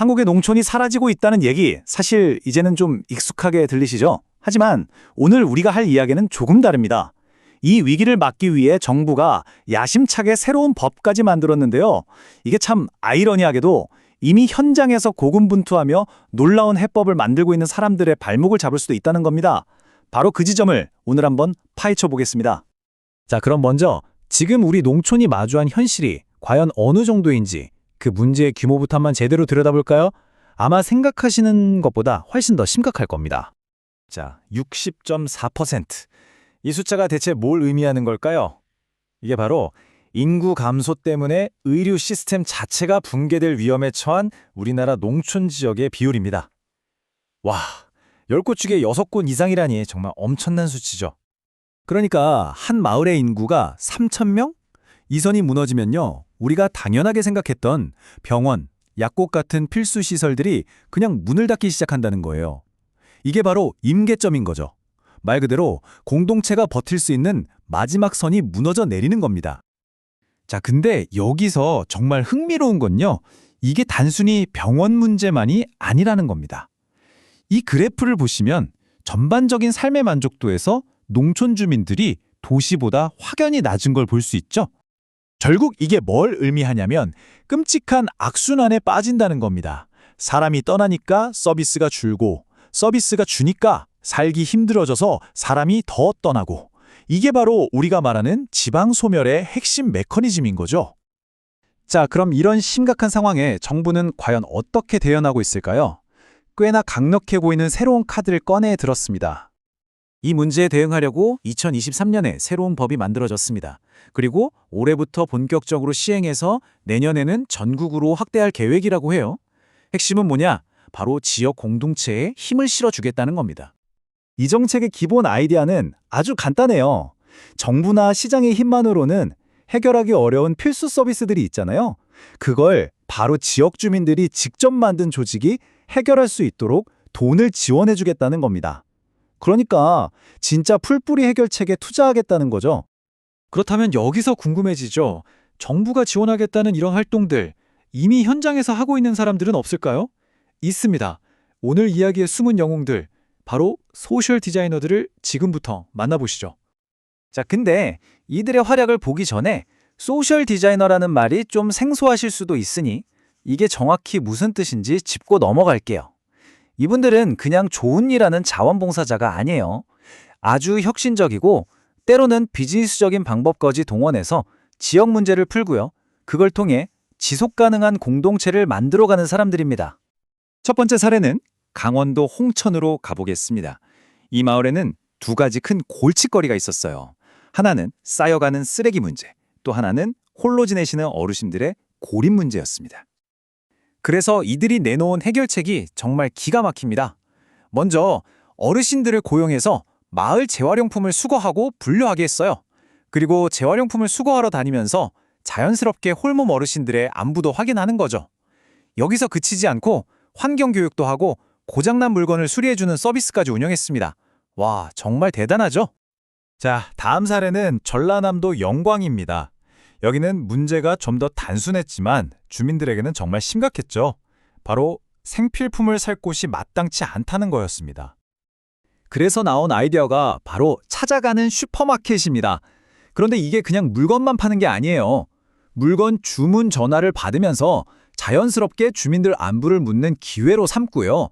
한국의 농촌이 사라지고 있다는 얘기, 사실 이제는 좀 익숙하게 들리시죠? 하지만 오늘 우리가 할 이야기는 조금 다릅니다. 이 위기를 막기 위해 정부가 야심차게 새로운 법까지 만들었는데요. 이게 참 아이러니하게도 이미 현장에서 고군분투하며 놀라운 해법을 만들고 있는 사람들의 발목을 잡을 수도 있다는 겁니다. 바로 그 지점을 오늘 한번 파헤쳐 보겠습니다. 자, 그럼 먼저 지금 우리 농촌이 마주한 현실이 과연 어느 정도인지 그 문제의 규모부터 한번 제대로 들여다볼까요? 아마 생각하시는 것보다 훨씬 더 심각할 겁니다. 자, 60.4%. 이 숫자가 대체 뭘 의미하는 걸까요? 이게 바로 인구 감소 때문에 의료 시스템 자체가 붕괴될 위험에 처한 우리나라 농촌 지역의 비율입니다. 와, 10곳 중에 6곳 이상이라니 정말 엄청난 수치죠. 그러니까 한 마을의 인구가 3,000명? 이 선이 무너지면요, 우리가 당연하게 생각했던 병원, 약국 같은 필수 시설들이 그냥 문을 닫기 시작한다는 거예요. 이게 바로 임계점인 거죠. 말 그대로 공동체가 버틸 수 있는 마지막 선이 무너져 내리는 겁니다. 자, 근데 여기서 정말 흥미로운 건요, 이게 단순히 병원 문제만이 아니라는 겁니다. 이 그래프를 보시면 전반적인 삶의 만족도에서 농촌 주민들이 도시보다 확연히 낮은 걸 볼 수 있죠. 결국 이게 뭘 의미하냐면 끔찍한 악순환에 빠진다는 겁니다. 사람이 떠나니까 서비스가 줄고, 서비스가 주니까 살기 힘들어져서 사람이 더 떠나고, 이게 바로 우리가 말하는 지방 소멸의 핵심 메커니즘인 거죠. 자, 그럼 이런 심각한 상황에 정부는 과연 어떻게 대응하고 있을까요? 꽤나 강력해 보이는 새로운 카드를 꺼내 들었습니다. 이 문제에 대응하려고 2023년에 새로운 법이 만들어졌습니다. 그리고 올해부터 본격적으로 시행해서 내년에는 전국으로 확대할 계획이라고 해요. 핵심은 뭐냐? 바로 지역 공동체에 힘을 실어주겠다는 겁니다. 이 정책의 기본 아이디어는 아주 간단해요. 정부나 시장의 힘만으로는 해결하기 어려운 필수 서비스들이 있잖아요. 그걸 바로 지역 주민들이 직접 만든 조직이 해결할 수 있도록 돈을 지원해주겠다는 겁니다. 그러니까 진짜 풀뿌리 해결책에 투자하겠다는 거죠. 그렇다면 여기서 궁금해지죠. 정부가 지원하겠다는 이런 활동들, 이미 현장에서 하고 있는 사람들은 없을까요? 있습니다. 오늘 이야기의 숨은 영웅들, 바로 소셜 디자이너들을 지금부터 만나보시죠. 자, 근데 이들의 활약을 보기 전에 소셜 디자이너라는 말이 좀 생소하실 수도 있으니 이게 정확히 무슨 뜻인지 짚고 넘어갈게요. 이분들은 그냥 좋은 일하는 자원봉사자가 아니에요. 아주 혁신적이고 때로는 비즈니스적인 방법까지 동원해서 지역 문제를 풀고요. 그걸 통해 지속가능한 공동체를 만들어가는 사람들입니다. 첫 번째 사례는 강원도 홍천으로 가보겠습니다. 이 마을에는 두 가지 큰 골칫거리가 있었어요. 하나는 쌓여가는 쓰레기 문제, 또 하나는 홀로 지내시는 어르신들의 고립 문제였습니다. 그래서 이들이 내놓은 해결책이 정말 기가 막힙니다. 먼저 어르신들을 고용해서 마을 재활용품을 수거하고 분류하게 했어요. 그리고 재활용품을 수거하러 다니면서 자연스럽게 홀몸 어르신들의 안부도 확인하는 거죠. 여기서 그치지 않고 환경교육도 하고 고장난 물건을 수리해주는 서비스까지 운영했습니다. 와, 정말 대단하죠? 자, 다음 사례는 전라남도 영광입니다. 여기는 문제가 좀 더 단순했지만 주민들에게는 정말 심각했죠. 바로 생필품을 살 곳이 마땅치 않다는 거였습니다. 그래서 나온 아이디어가 바로 찾아가는 슈퍼마켓입니다. 그런데 이게 그냥 물건만 파는 게 아니에요. 물건 주문 전화를 받으면서 자연스럽게 주민들 안부를 묻는 기회로 삼고요.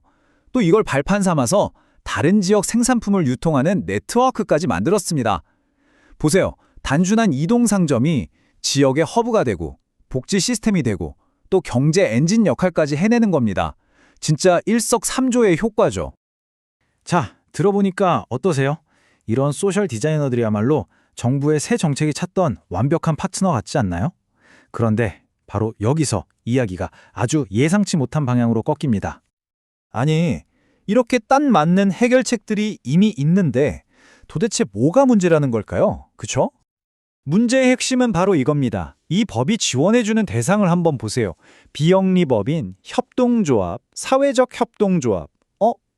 또 이걸 발판 삼아서 다른 지역 생산품을 유통하는 네트워크까지 만들었습니다. 보세요. 단순한 이동 상점이 지역의 허브가 되고 복지 시스템이 되고 또 경제 엔진 역할까지 해내는 겁니다. 진짜 일석삼조의 효과죠. 자, 들어보니까 어떠세요? 이런 소셜 디자이너들이야말로 정부의 새 정책이 찾던 완벽한 파트너 같지 않나요? 그런데 바로 여기서 이야기가 아주 예상치 못한 방향으로 꺾입니다. 아니, 이렇게 딱 맞는 해결책들이 이미 있는데 도대체 뭐가 문제라는 걸까요? 그쵸? 문제의 핵심은 바로 이겁니다. 이 법이 지원해주는 대상을 한번 보세요. 비영리법인 협동조합, 사회적 협동조합.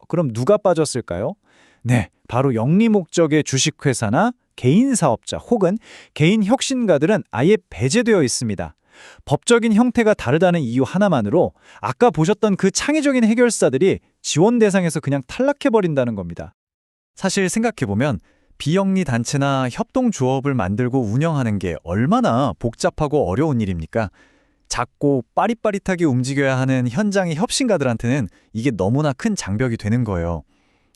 그럼 누가 빠졌을까요? 네, 바로 영리 목적의 주식회사나 개인 사업자 혹은 개인 혁신가들은 아예 배제되어 있습니다. 법적인 형태가 다르다는 이유 하나만으로 아까 보셨던 그 창의적인 해결사들이 지원 대상에서 그냥 탈락해버린다는 겁니다. 사실 생각해보면 비영리 단체나 협동조합을 만들고 운영하는 게 얼마나 복잡하고 어려운 일입니까? 작고 빠릿빠릿하게 움직여야 하는 현장의 협신가들한테는 이게 너무나 큰 장벽이 되는 거예요.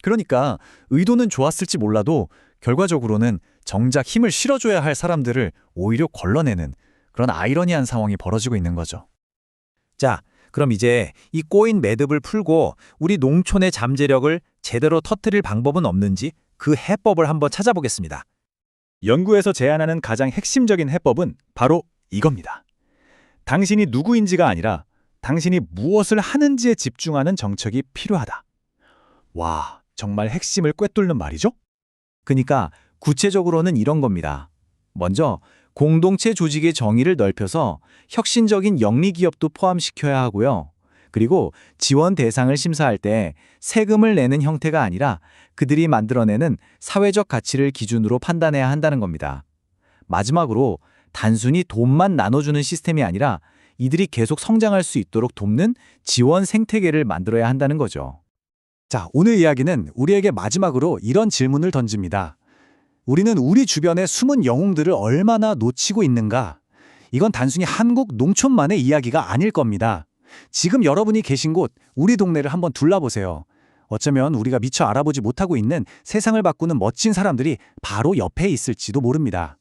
그러니까 의도는 좋았을지 몰라도 결과적으로는 정작 힘을 실어줘야 할 사람들을 오히려 걸러내는 그런 아이러니한 상황이 벌어지고 있는 거죠. 자, 그럼 이제 이 꼬인 매듭을 풀고 우리 농촌의 잠재력을 제대로 터뜨릴 방법은 없는지 그 해법을 한번 찾아보겠습니다. 연구에서 제안하는 가장 핵심적인 해법은 바로 이겁니다. 당신이 누구인지가 아니라 당신이 무엇을 하는지에 집중하는 정책이 필요하다. 와, 정말 핵심을 꿰뚫는 말이죠? 그러니까 구체적으로는 이런 겁니다. 먼저 공동체 조직의 정의를 넓혀서 혁신적인 영리기업도 포함시켜야 하고요. 그리고 지원 대상을 심사할 때 세금을 내는 형태가 아니라 그들이 만들어내는 사회적 가치를 기준으로 판단해야 한다는 겁니다. 마지막으로 단순히 돈만 나눠주는 시스템이 아니라 이들이 계속 성장할 수 있도록 돕는 지원 생태계를 만들어야 한다는 거죠. 자, 오늘 이야기는 우리에게 마지막으로 이런 질문을 던집니다. 우리는 우리 주변의 숨은 영웅들을 얼마나 놓치고 있는가? 이건 단순히 한국 농촌만의 이야기가 아닐 겁니다. 지금 여러분이 계신 곳, 우리 동네를 한번 둘러보세요. 어쩌면 우리가 미처 알아보지 못하고 있는 세상을 바꾸는 멋진 사람들이 바로 옆에 있을지도 모릅니다.